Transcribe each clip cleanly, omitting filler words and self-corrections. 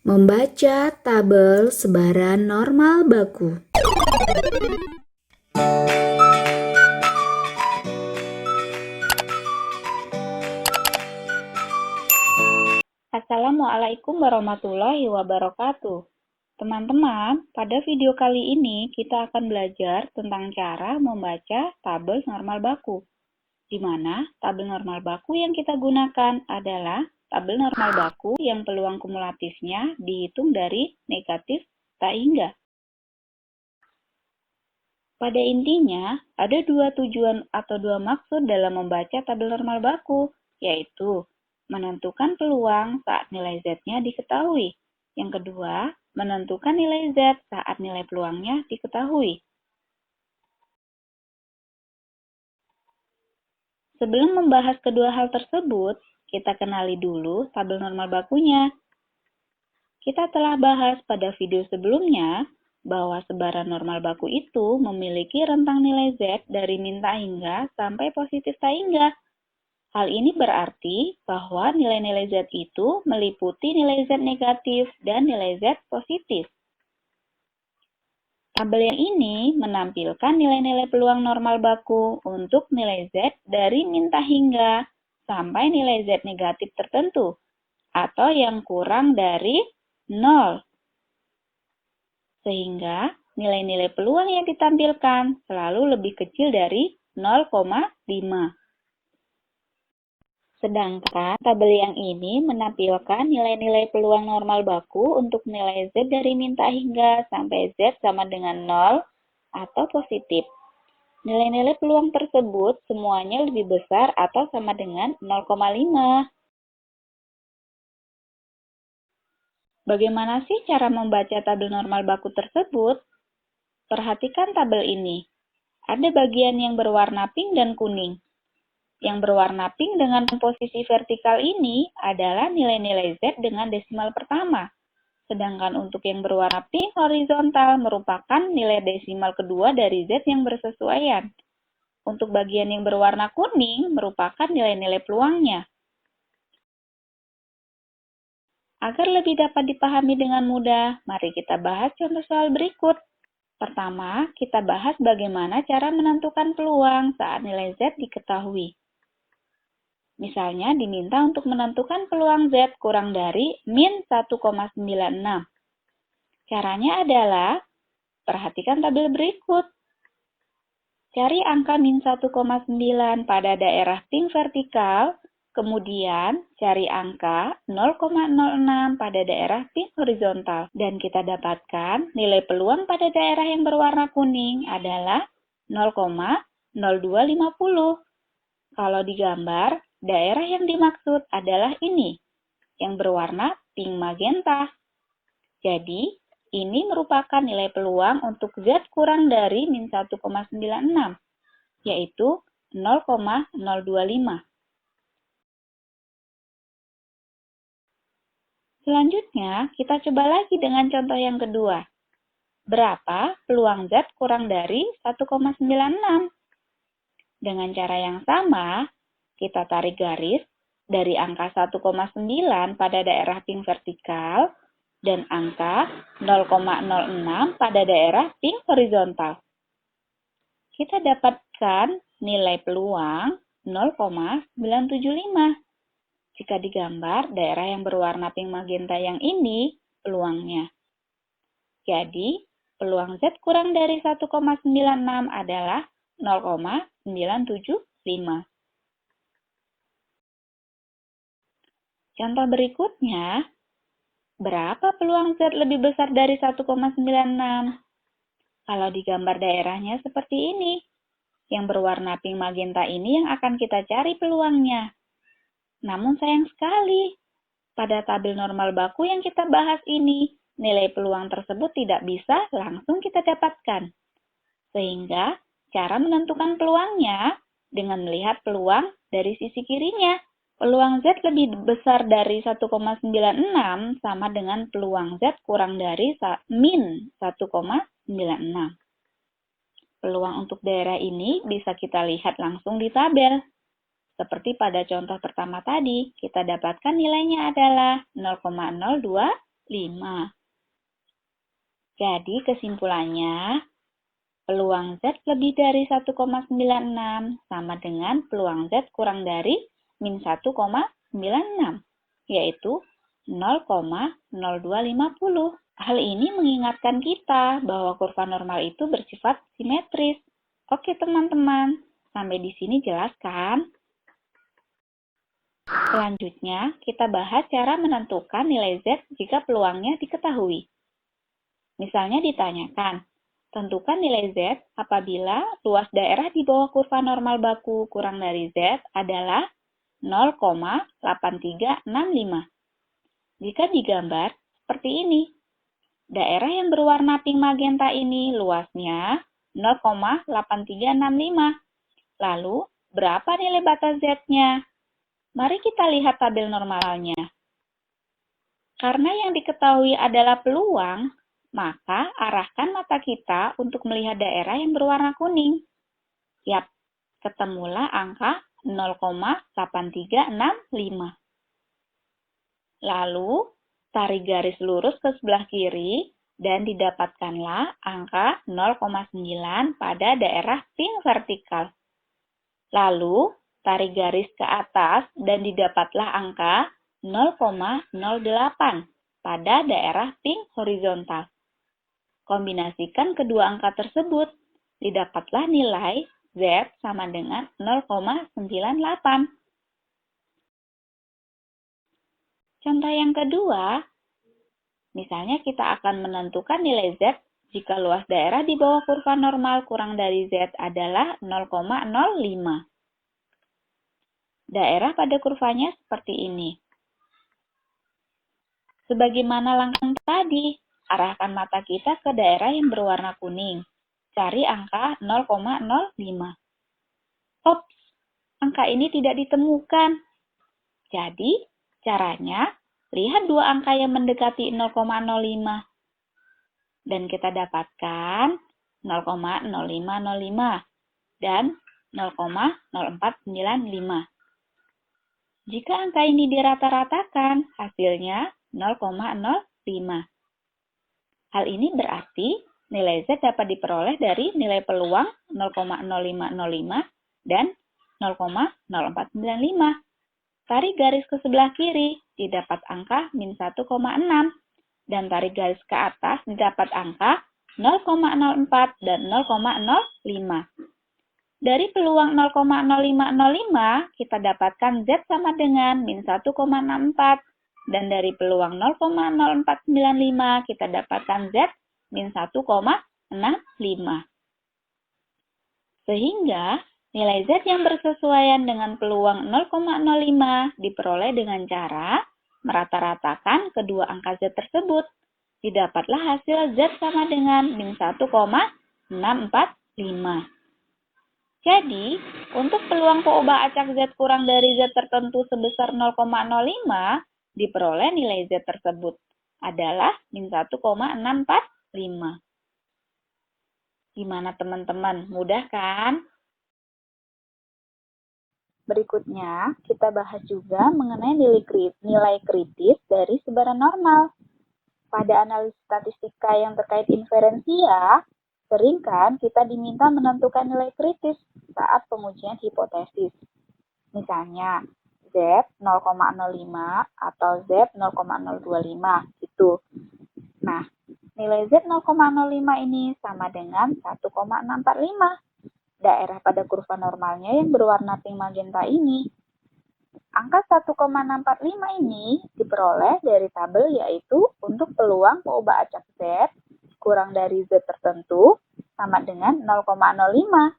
Membaca tabel sebaran normal baku. Assalamualaikum warahmatullahi wabarakatuh. Teman-teman, pada video kali ini kita akan belajar tentang cara membaca tabel normal baku. Di mana tabel normal baku yang kita gunakan adalah tabel normal baku yang peluang kumulatifnya dihitung dari negatif tak hingga. Pada intinya, ada dua tujuan atau dua maksud dalam membaca tabel normal baku, yaitu menentukan peluang saat nilai Z-nya diketahui. Yang kedua, menentukan nilai Z saat nilai peluangnya diketahui. Sebelum membahas kedua hal tersebut, kita kenali dulu tabel normal bakunya. Kita telah bahas pada video sebelumnya bahwa sebaran normal baku itu memiliki rentang nilai Z dari min tak hingga sampai positif tak hingga. Hal ini berarti bahwa nilai-nilai Z itu meliputi nilai Z negatif dan nilai Z positif. Tabel yang ini menampilkan nilai-nilai peluang normal baku untuk nilai Z dari min tak hingga sampai nilai Z negatif tertentu atau yang kurang dari 0. Sehingga nilai-nilai peluang yang ditampilkan selalu lebih kecil dari 0,5. Sedangkan tabel yang ini menampilkan nilai-nilai peluang normal baku untuk nilai Z dari min tak hingga sampai Z sama dengan 0 atau positif. Nilai-nilai peluang tersebut semuanya lebih besar atau sama dengan 0,5. Bagaimana sih cara membaca tabel normal baku tersebut? Perhatikan tabel ini. Ada bagian yang berwarna pink dan kuning. Yang berwarna pink dengan posisi vertikal ini adalah nilai-nilai Z dengan desimal pertama. Sedangkan untuk yang berwarna pink horizontal merupakan nilai desimal kedua dari Z yang bersesuaian. Untuk bagian yang berwarna kuning merupakan nilai-nilai peluangnya. Agar lebih dapat dipahami dengan mudah, mari kita bahas contoh soal berikut. Pertama, kita bahas bagaimana cara menentukan peluang saat nilai Z diketahui. Misalnya diminta untuk menentukan peluang Z kurang dari min 1,96. Caranya adalah, perhatikan tabel berikut. Cari angka min 1,9 pada daerah pink vertikal, kemudian cari angka 0,06 pada daerah pink horizontal. Dan kita dapatkan nilai peluang pada daerah yang berwarna kuning adalah 0,0250. Kalau digambar, daerah yang dimaksud adalah ini, yang berwarna pink magenta. Jadi, ini merupakan nilai peluang untuk Z kurang dari min 1,96, yaitu 0,025. Selanjutnya, kita coba lagi dengan contoh yang kedua. Berapa peluang Z kurang dari 1,96? Dengan cara yang sama, kita tarik garis dari angka 1,9 pada daerah pink vertikal dan angka 0,06 pada daerah pink horizontal. Kita dapatkan nilai peluang 0,975. Jika digambar, daerah yang berwarna pink magenta yang ini peluangnya. Jadi, peluang Z kurang dari 1,96 adalah 0,975. Contoh berikutnya, berapa peluang Z lebih besar dari 1,96? Kalau digambar daerahnya seperti ini. Yang berwarna pink magenta ini yang akan kita cari peluangnya. Namun sayang sekali, pada tabel normal baku yang kita bahas ini, nilai peluang tersebut tidak bisa langsung kita dapatkan. Sehingga, cara menentukan peluangnya dengan melihat peluang dari sisi kirinya. Peluang Z lebih besar dari 1,96 sama dengan peluang Z kurang dari min 1,96. Peluang untuk daerah ini bisa kita lihat langsung di tabel. Seperti pada contoh pertama tadi, kita dapatkan nilainya adalah 0,02 Jadi kesimpulannya, peluang Z lebih dari 1,96 sama dengan peluang Z kurang dari min 1,96, yaitu 0,0250. Hal ini mengingatkan kita bahwa kurva normal itu bersifat simetris. Oke teman-teman, sampai di sini jelas kan? Selanjutnya, kita bahas cara menentukan nilai Z jika peluangnya diketahui. Misalnya ditanyakan, tentukan nilai Z apabila luas daerah di bawah kurva normal baku kurang dari Z adalah 0,8365. Jika digambar seperti ini, daerah yang berwarna pink magenta ini luasnya 0,8365. Lalu, berapa nilai batas Z-nya? Mari kita lihat tabel normalnya. Karena yang diketahui adalah peluang, maka arahkan mata kita untuk melihat daerah yang berwarna kuning. Yap, ketemulah angka 0,8365. Lalu, tarik garis lurus ke sebelah kiri dan didapatkanlah angka 0,9 pada daerah pink vertikal. Lalu, tarik garis ke atas dan didapatlah angka 0,08 pada daerah pink horizontal. Kombinasikan kedua angka tersebut, didapatlah nilai Z sama dengan 0,98. Contoh yang kedua, misalnya kita akan menentukan nilai Z jika luas daerah di bawah kurva normal kurang dari Z adalah 0,05. Daerah pada kurvanya seperti ini. Sebagaimana langkah tadi, arahkan mata kita ke daerah yang berwarna kuning. Cari angka 0,05. Ops, angka ini tidak ditemukan. Jadi, caranya, lihat dua angka yang mendekati 0,05. Dan kita dapatkan 0,0505 dan 0,0495. Jika angka ini dirata-ratakan, hasilnya 0,05. Hal ini berarti nilai Z dapat diperoleh dari nilai peluang 0,0505 dan 0,0495. Tarik garis ke sebelah kiri, didapat angka min 1,6. Dan tarik garis ke atas, didapat angka 0,04 dan 0,05. Dari peluang 0,0505, kita dapatkan Z sama dengan min 1,64. Dan dari peluang 0,0495, kita dapatkan Z min 1,65. Sehingga, nilai Z yang bersesuaian dengan peluang 0,05 diperoleh dengan cara merata-ratakan kedua angka Z tersebut. Didapatlah hasil Z sama dengan min 1,645. Jadi, untuk peluang POBA acak Z kurang dari Z tertentu sebesar 0,05, diperoleh nilai Z tersebut adalah min 1,645. Gimana teman-teman? Mudah kan? Berikutnya, kita bahas juga mengenai nilai kritis dari sebaran normal. Pada analisis statistika yang terkait inferensia, sering kan kita diminta menentukan nilai kritis saat pengujian hipotesis. Misalnya, Z 0,05 atau Z 0,025 gitu. Nah, nilai Z 0,05 ini sama dengan 1,645. Daerah pada kurva normalnya yang berwarna pink magenta ini. Angka 1,645 ini diperoleh dari tabel yaitu untuk peluang POBA acak Z kurang dari Z tertentu sama dengan 0,05.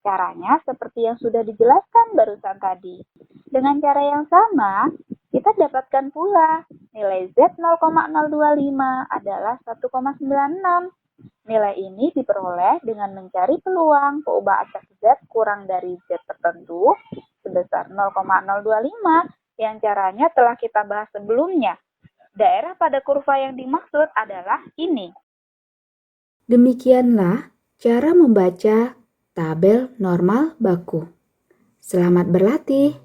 Caranya seperti yang sudah dijelaskan barusan tadi. Dengan cara yang sama, kita dapatkan pula nilai Z 0,025 adalah 1,96. Nilai ini diperoleh dengan mencari peluang POBA acak Z kurang dari Z tertentu sebesar 0,025 yang caranya telah kita bahas sebelumnya. Daerah pada kurva yang dimaksud adalah ini. Demikianlah cara membaca tabel normal baku. Selamat berlatih!